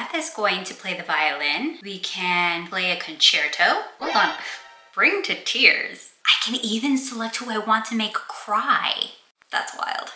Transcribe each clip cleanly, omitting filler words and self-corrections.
Beth is going to play the violin. We can play a concerto. Hold on. Bring to tears. I can even select who I want to make cry. That's wild.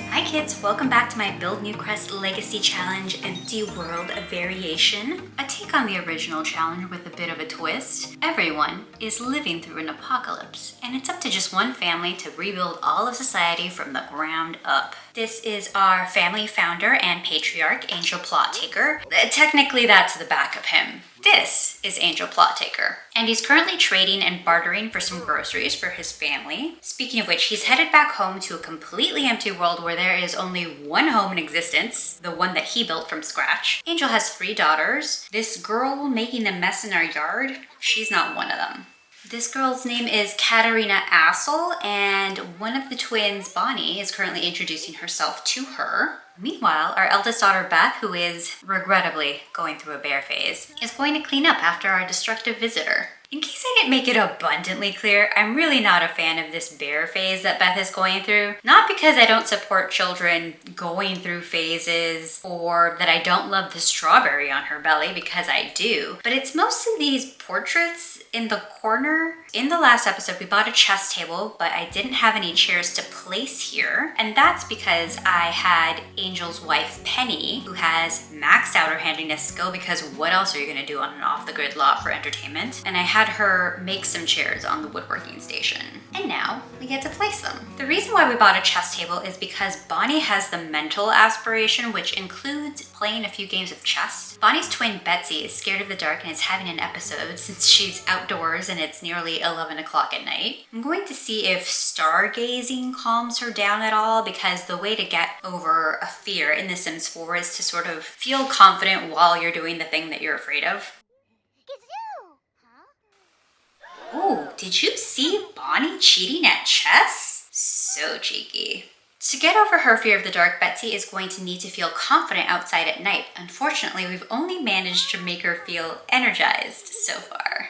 Hi kids, welcome back to my Build Newcrest Legacy Challenge Empty World Variation. A take on the original challenge with a bit of a twist. Everyone is living through an apocalypse, and it's up to just one family to rebuild all of society from the ground up. This is our family founder and patriarch, Angel Plot Taker. Technically, that's the back of him. This is Angel Plot Taker, and he's currently trading and bartering for some groceries for his family. Speaking of which, he's headed back home to a completely empty world where there is only one home in existence, the one that he built from scratch. Angel has 3 daughters. This girl making a mess in our yard, she's not one of them. This girl's name is Katarina Assel, and one of the twins, Bonnie, is currently introducing herself to her. Meanwhile, our eldest daughter, Beth, who is regrettably going through a bear phase, is going to clean up after our destructive visitor. In case I didn't make it abundantly clear, I'm really not a fan of this bear phase that Beth is going through. Not because I don't support children going through phases or that I don't love the strawberry on her belly, because I do, but it's mostly these portraits in the corner. In the last episode, we bought a chess table, but I didn't have any chairs to place here, and that's because I had Angel's wife, Penny, who has maxed out her handiness skill, because what else are you gonna do on an off-the-grid lot for entertainment? And I had her make some chairs on the woodworking station. And now we get to place them. The reason why we bought a chess table is because Bonnie has the mental aspiration, which includes playing a few games of chess. Bonnie's twin Betsy is scared of the dark and is having an episode since she's outdoors and it's nearly 11 o'clock at night. I'm going to see if stargazing calms her down at all, because the way to get over a fear in The Sims 4 is to sort of feel confident while you're doing the thing that you're afraid of. Oh, did you see Bonnie cheating at chess? So cheeky. To get over her fear of the dark, Betsy is going to need to feel confident outside at night. Unfortunately, we've only managed to make her feel energized so far.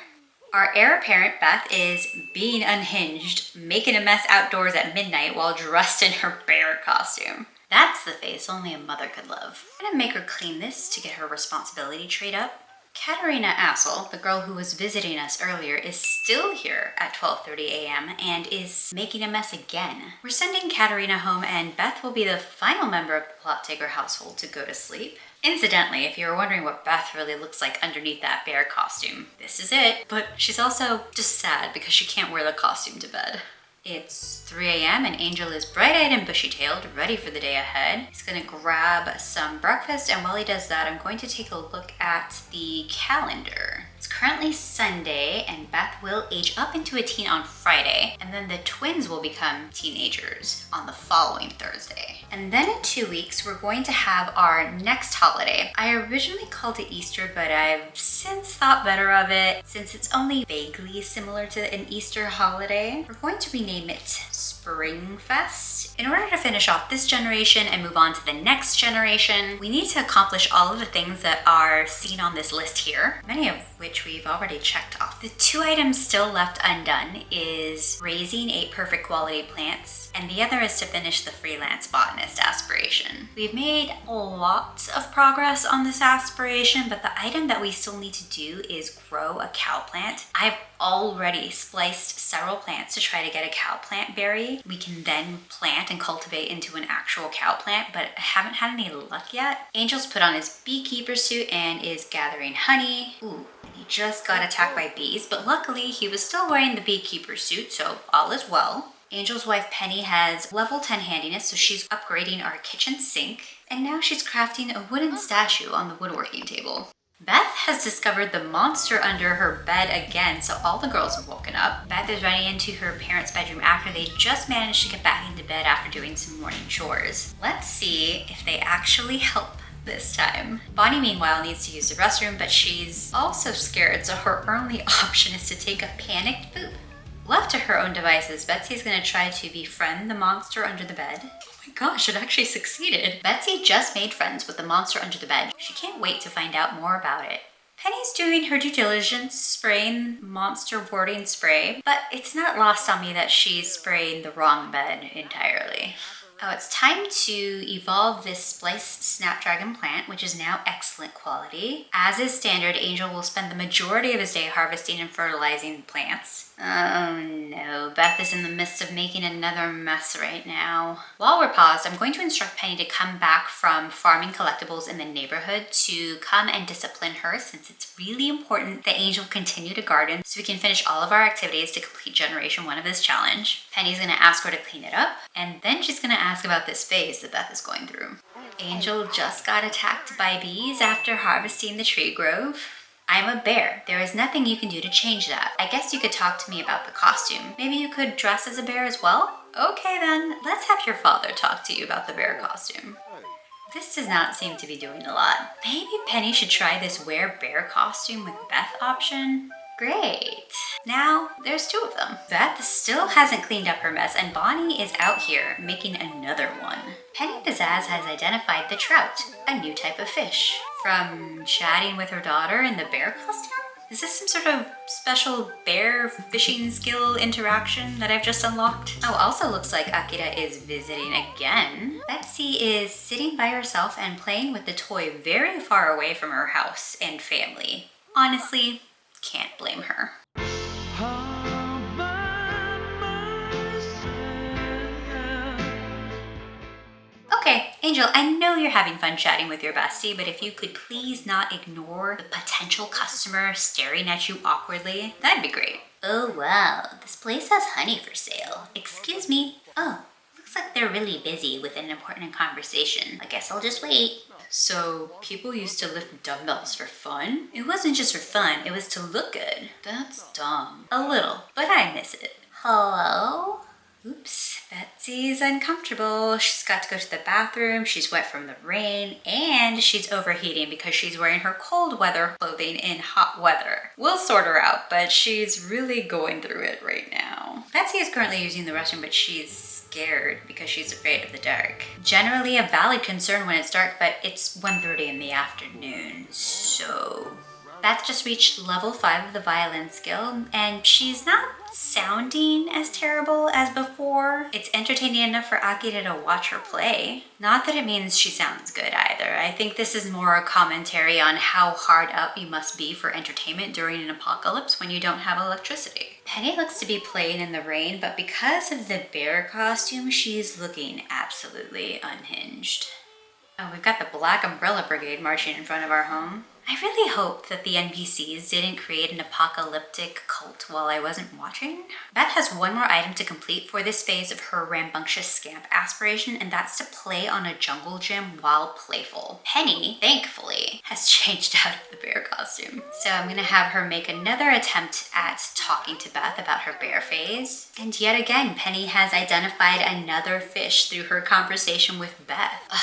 Our heir apparent, Beth, is being unhinged, making a mess outdoors at midnight while dressed in her bear costume. That's the face only a mother could love. I'm gonna make her clean this to get her responsibility trait up. Katarina Assel, the girl who was visiting us earlier, is still here at 12:30 a.m. and is making a mess again. We're sending Katarina home, and Beth will be the final member of the Plot Taker household to go to sleep. Incidentally, if you're wondering what Beth really looks like underneath that bear costume, this is it. But she's also just sad because she can't wear the costume to bed. It's 3 a.m. and Angel is bright-eyed and bushy-tailed, ready for the day ahead. He's gonna grab some breakfast, and while he does that, I'm going to take a look at the calendar. It's currently Sunday, and Beth will age up into a teen on Friday, and then the twins will become teenagers on the following Thursday. And then in 2 weeks, we're going to have our next holiday. I originally called it Easter, but I've since thought better of it. Since it's only vaguely similar to an Easter holiday, we're going to rename it Springfest. In order to finish off this generation and move on to the next generation, we need to accomplish all of the things that are seen on this list here, many of which we've already checked off. The 2 items still left undone is raising 8 perfect quality plants, and the other is to finish the freelance botanist aspiration. We've made a lot of progress on this aspiration, but the item that we still need to do is grow a cow plant. I've already spliced several plants to try to get a cow plant berry. We can then plant and cultivate into an actual cow plant, but I haven't had any luck yet. Angel's put on his beekeeper suit and is gathering honey. Ooh, he just got attacked by bees, but luckily he was still wearing the beekeeper suit, so all is well. Angel's wife Penny has level 10 handiness, so she's upgrading our kitchen sink. And now she's crafting a wooden statue on the woodworking table. Beth has discovered the monster under her bed again, so all the girls have woken up. Beth is running into her parents' bedroom after they just managed to get back into bed after doing some morning chores. Let's see if they actually help this time. Bonnie, meanwhile, needs to use the restroom, but she's also scared, so her only option is to take a panicked poop. Left to her own devices, Betsy's gonna try to befriend the monster under the bed. Oh my gosh, it actually succeeded. Betsy just made friends with the monster under the bed. She can't wait to find out more about it. Penny's doing her due diligence, spraying monster warding spray, but it's not lost on me that she's spraying the wrong bed entirely. Oh, it's time to evolve this spliced snapdragon plant, which is now excellent quality. As is standard, Angel will spend the majority of his day harvesting and fertilizing plants. Oh no, Beth is in the midst of making another mess right now. While we're paused, I'm going to instruct Penny to come back from farming collectibles in the neighborhood to come and discipline her, since it's really important that Angel continue to garden so we can finish all of our activities to complete Generation 1 of this challenge. Penny's gonna ask her to clean it up, and then she's gonna ask about this phase that Beth is going through. Angel just got attacked by bees after harvesting the tree grove. I'm a bear. There is nothing you can do to change that. I guess you could talk to me about the costume. Maybe you could dress as a bear as well? Okay then, let's have your father talk to you about the bear costume. This does not seem to be doing a lot. Maybe Penny should try this wear bear costume with Beth option? Great. Now, there's 2 of them. Beth still hasn't cleaned up her mess, and Bonnie is out here making another one. Penny Pizzazz has identified the trout, a new type of fish. From chatting with her daughter in the bear costume? Is this some sort of special bear fishing skill interaction that I've just unlocked? Oh, also looks like Akira is visiting again. Betsy is sitting by herself and playing with the toy very far away from her house and family. Honestly, can't blame her. Okay, Angel, I know you're having fun chatting with your bestie, but if you could please not ignore the potential customer staring at you awkwardly, that'd be great. Oh wow, this place has honey for sale. Excuse me. Oh, looks like they're really busy with an important conversation. I guess I'll just wait. So, people used to lift dumbbells for fun? It wasn't just for fun, it was to look good. That's dumb. A little, but I miss it. Hello? Oops, Betsy's uncomfortable. She's got to go to the bathroom, she's wet from the rain, and she's overheating because she's wearing her cold weather clothing in hot weather. We'll sort her out, but she's really going through it right now. Betsy is currently using the restroom, but she's scared because she's afraid of the dark. Generally a valid concern when it's dark, but it's 1:30 in the afternoon, so... Beth just reached level 5 of the violin skill, and she's not sounding as terrible as before. It's entertaining enough for Akira to watch her play. Not that it means she sounds good either. I think this is more a commentary on how hard up you must be for entertainment during an apocalypse when you don't have electricity. Penny looks to be playing in the rain, but because of the bear costume, she's looking absolutely unhinged. Oh, we've got the Black Umbrella Brigade marching in front of our home. I really hope that the NPCs didn't create an apocalyptic cult while I wasn't watching. Beth has one more item to complete for this phase of her rambunctious scamp aspiration, and that's to play on a jungle gym while playful. Penny, thankfully, has changed out of the bear costume. So I'm gonna have her make another attempt at talking to Beth about her bear phase. And yet again, Penny has identified another fish through her conversation with Beth. Ugh,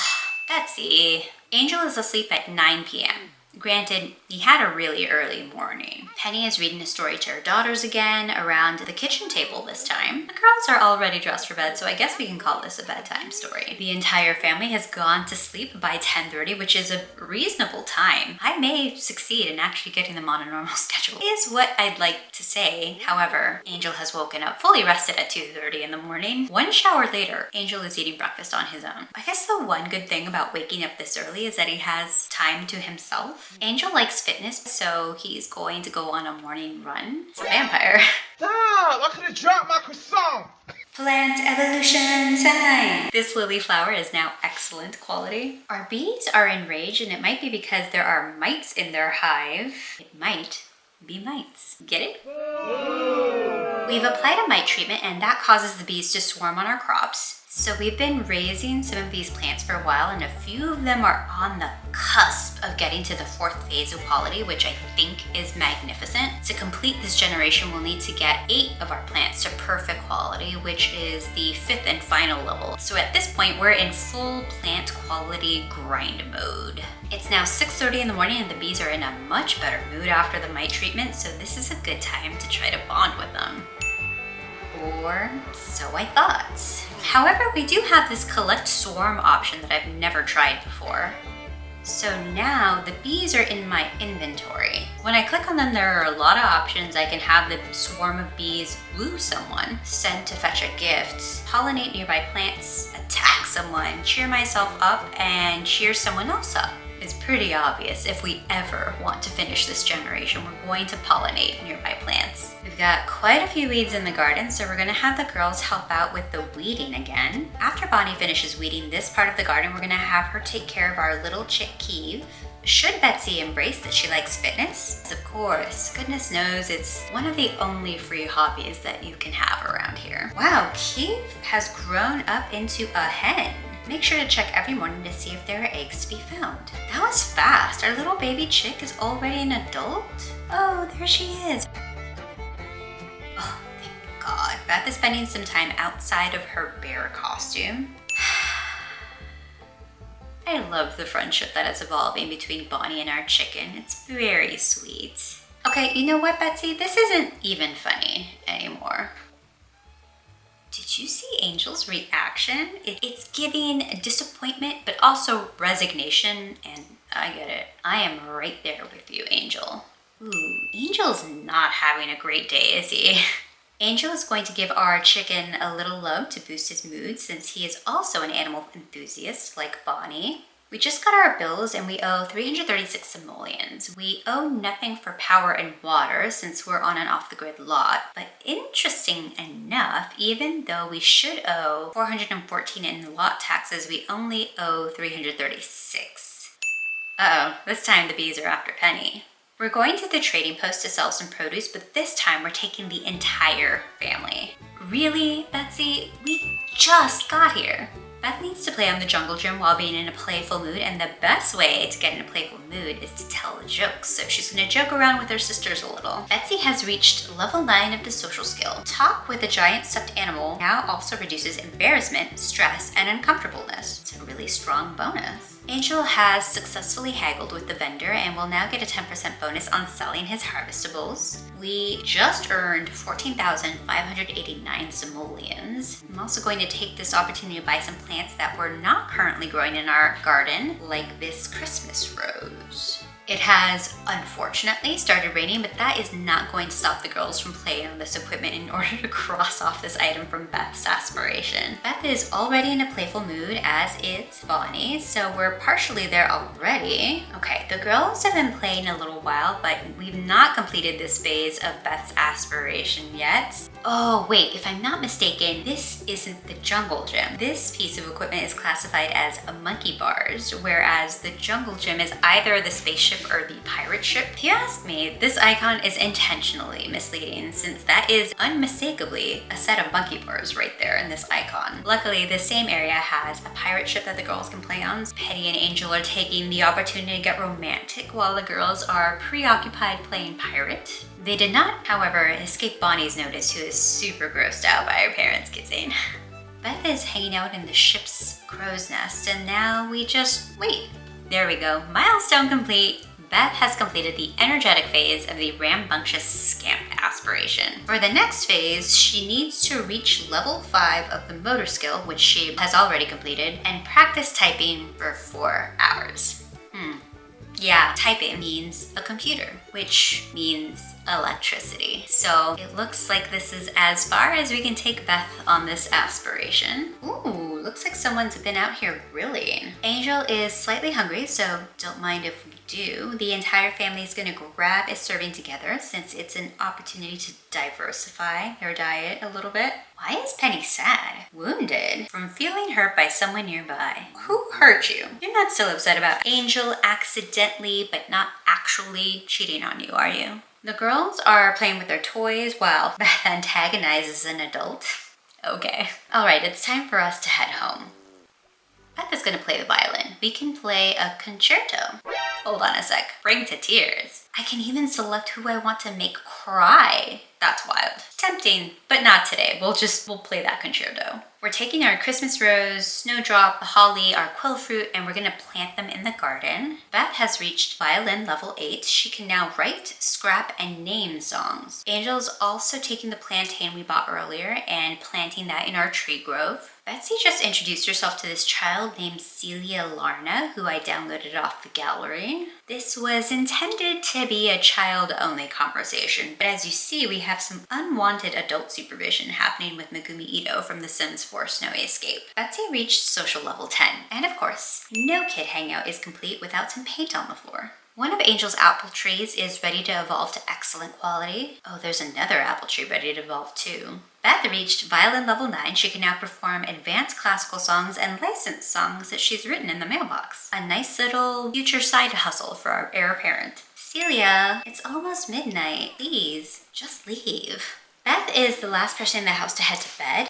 Betsy. Angel is asleep at 9 p.m. Granted, he had a really early morning. Penny is reading a story to her daughters again around the kitchen table this time. The girls are already dressed for bed, so I guess we can call this a bedtime story. The entire family has gone to sleep by 10:30, which is a reasonable time. I may succeed in actually getting them on a normal schedule, is what I'd like to say. However, Angel has woken up fully rested at 2:30 in the morning. One shower later, Angel is eating breakfast on his own. I guess the one good thing about waking up this early is that he has time to himself. Angel likes fitness, so he's going to go on a morning run. It's a vampire. Stop! I could have dropped my croissant! Plant evolution time! This lily flower is now excellent quality. Our bees are enraged, and it might be because there are mites in their hive. It might be mites. Get it? We've applied a mite treatment, and that causes the bees to swarm on our crops. So we've been raising some of these plants for a while, and a few of them are on the cusp of getting to the 4th phase of quality, which I think is magnificent. To complete this generation, we'll need to get 8 of our plants to perfect quality, which is the 5th and final level. So at this point, we're in full plant quality grind mode. It's now 6:30 in the morning, and the bees are in a much better mood after the mite treatment, so this is a good time to try to bond with them. Or so I thought. However, we do have this collect swarm option that I've never tried before. So now the bees are in my inventory. When I click on them, there are a lot of options. I can have the swarm of bees woo someone, send to fetch a gift, pollinate nearby plants, attack someone, cheer myself up, and cheer someone else up. It's pretty obvious if we ever want to finish this generation, we're going to pollinate nearby plants. We've got quite a few weeds in the garden, so we're gonna have the girls help out with the weeding again. After Bonnie finishes weeding this part of the garden, we're gonna have her take care of our little chick Kiev. Should Betsy embrace that she likes fitness? Of course, goodness knows it's one of the only free hobbies that you can have around here. Wow, Kiev has grown up into a hen. Make sure to check every morning to see if there are eggs to be found. That was fast. Our little baby chick is already an adult. Oh, there she is. Oh, thank God. Beth is spending some time outside of her bear costume. I love the friendship that is evolving between Bonnie and our chicken. It's very sweet. Okay, you know what, Betsy? This isn't even funny anymore. Did you see Angel's reaction? It's giving disappointment, but also resignation, and I get it. I am right there with you, Angel. Ooh, Angel's not having a great day, is he? Angel is going to give our chicken a little love to boost his mood since he is also an animal enthusiast like Bonnie. We just got our bills and we owe 336 simoleons. We owe nothing for power and water since we're on an off-the-grid lot. But interesting enough, even though we should owe 414 in lot taxes, we only owe 336. Uh-oh, this time the bees are after Penny. We're going to the trading post to sell some produce, but this time we're taking the entire family. Really, Betsy? We just got here. Beth needs to play on the jungle gym while being in a playful mood, and the best way to get in a playful mood is to tell jokes, so she's gonna joke around with her sisters a little. Betsy has reached level 9 of the social skill. Talk with a giant stuffed animal now also reduces embarrassment, stress, and uncomfortableness. It's a really strong bonus. Angel has successfully haggled with the vendor and will now get a 10% bonus on selling his harvestables. We just earned 14,589 simoleons. I'm also going to take this opportunity to buy some plants that we're not currently growing in our garden, like this Christmas rose. It has unfortunately started raining, but that is not going to stop the girls from playing on this equipment in order to cross off this item from Beth's aspiration. Beth is already in a playful mood, as is Bonnie, so we're partially there already. Okay, the girls have been playing a little while, but we've not completed this phase of Beth's aspiration yet. Oh wait, if I'm not mistaken, this isn't the jungle gym. This piece of equipment is classified as a monkey bars, whereas the jungle gym is either the spaceship or the pirate ship. If you ask me, this icon is intentionally misleading since that is unmistakably a set of monkey bars right there in this icon. Luckily, the same area has a pirate ship that the girls can play on. Penny and Angel are taking the opportunity to get romantic while the girls are preoccupied playing pirate. They did not, however, escape Bonnie's notice, who is super grossed out by her parents kissing. Beth is hanging out in the ship's crow's nest, and now we just wait. There we go, milestone complete. Beth has completed the energetic phase of the rambunctious scamp aspiration. For the next phase, she needs to reach level 5 of the motor skill, which she has already completed, and practice typing for 4 hours. Yeah, typing means a computer, which means electricity. So it looks like this is as far as we can take Beth on this aspiration. Ooh, looks like someone's been out here grilling. Angel is slightly hungry, so don't mind if we do. The entire family is gonna grab a serving together since it's an opportunity to diversify their diet a little bit. Why is Penny sad? Wounded from feeling hurt by someone nearby. Who hurt you? You're not still upset about Angel accidentally, but not actually cheating on you, are you? The girls are playing with their toys while Beth antagonizes an adult. Okay. All right, it's time for us to head home. Beth is gonna play the violin. We can play a concerto. Hold on a sec. Bring to tears. I can even select who I want to make cry. That's wild. Tempting, but not today. We'll play that concerto. We're taking our Christmas rose, snowdrop, the holly, our quill fruit, and we're gonna plant them in the garden. Beth has reached violin level 8. She can now write, scrap, and name songs. Angel's also taking the plantain we bought earlier and planting that in our tree grove. Betsy just introduced herself to this child named Celia Larna, who I downloaded off the gallery. This was intended to be a child-only conversation, but as you see, we have some unwanted adult supervision happening with Megumi Ito from The Sims 4 Snowy Escape. Betsy reached social level 10, and of course, no kid hangout is complete without some paint on the floor. One of Angel's apple trees is ready to evolve to excellent quality. Oh, there's another apple tree ready to evolve too. Beth reached violin level 9. She can now perform advanced classical songs and licensed songs that she's written in the mailbox. A nice little future side hustle for our heir apparent. Celia, it's almost midnight. Please, just leave. Beth is the last person in the house to head to bed.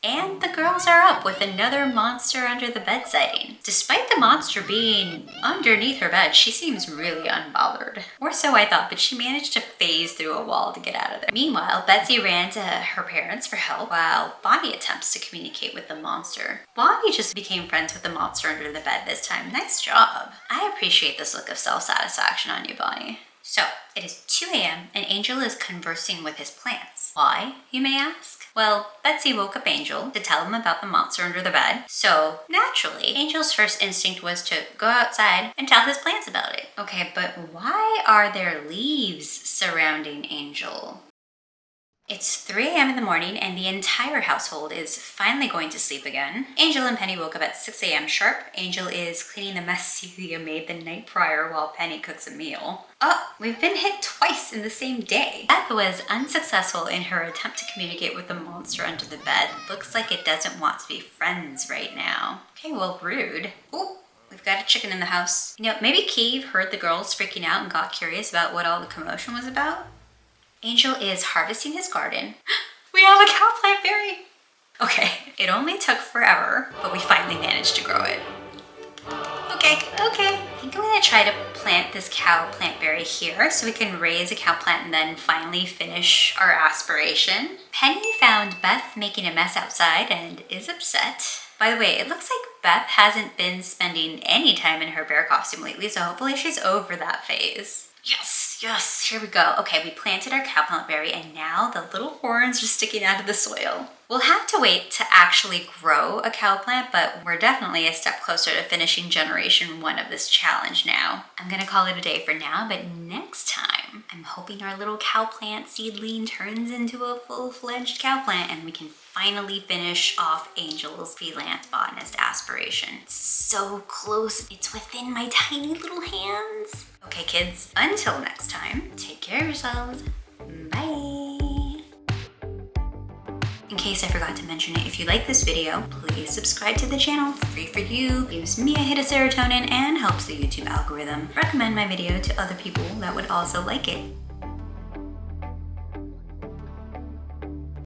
And the girls are up with another monster under the bed sighting. Despite the monster being underneath her bed, she seems really unbothered. Or so I thought, but she managed to phase through a wall to get out of there. Meanwhile, Betsy ran to her parents for help while Bonnie attempts to communicate with the monster. Bonnie just became friends with the monster under the bed this time. Nice job. I appreciate this look of self-satisfaction on you, Bonnie. So, it is 2 a.m. and Angel is conversing with his plants. Why, you may ask? Well, Betsy woke up Angel to tell him about the monster under the bed. So, naturally, Angel's first instinct was to go outside and tell his plants about it. Okay, but why are there leaves surrounding Angel? It's 3 a.m. in the morning and the entire household is finally going to sleep again. Angel and Penny woke up at 6 a.m. sharp. Angel is cleaning the mess Celia made the night prior while Penny cooks a meal. Oh, we've been hit twice in the same day. Beth was unsuccessful in her attempt to communicate with the monster under the bed. Looks like it doesn't want to be friends right now. Okay, well, rude. Oh, we've got a chicken in the house. You know, maybe Keeve heard the girls freaking out and got curious about what all the commotion was about. Angel is harvesting his garden. We have a cow plant berry. Okay, it only took forever, but we finally managed to grow it. Okay. I think I'm gonna try to plant this cow plant berry here so we can raise a cow plant and then finally finish our aspiration. Penny found Beth making a mess outside and is upset. By the way, it looks like Beth hasn't been spending any time in her bear costume lately, so hopefully she's over that phase. Yes, here we go. Okay, we planted our cow plant berry and now the little horns are sticking out of the soil. We'll have to wait to actually grow a cow plant, but we're definitely a step closer to finishing generation 1 of this challenge now. I'm gonna call it a day for now, but next time, I'm hoping our little cow plant seedling turns into a full-fledged cow plant and we can finally finish off Angel's freelance botanist aspiration. It's so close, it's within my tiny little hands. Okay kids, until next time, take care of yourselves. Bye. In case I forgot to mention it, if you like this video, please subscribe to the channel, free for you, gives me a hit of serotonin and helps the YouTube algorithm recommend my video to other people that would also like it.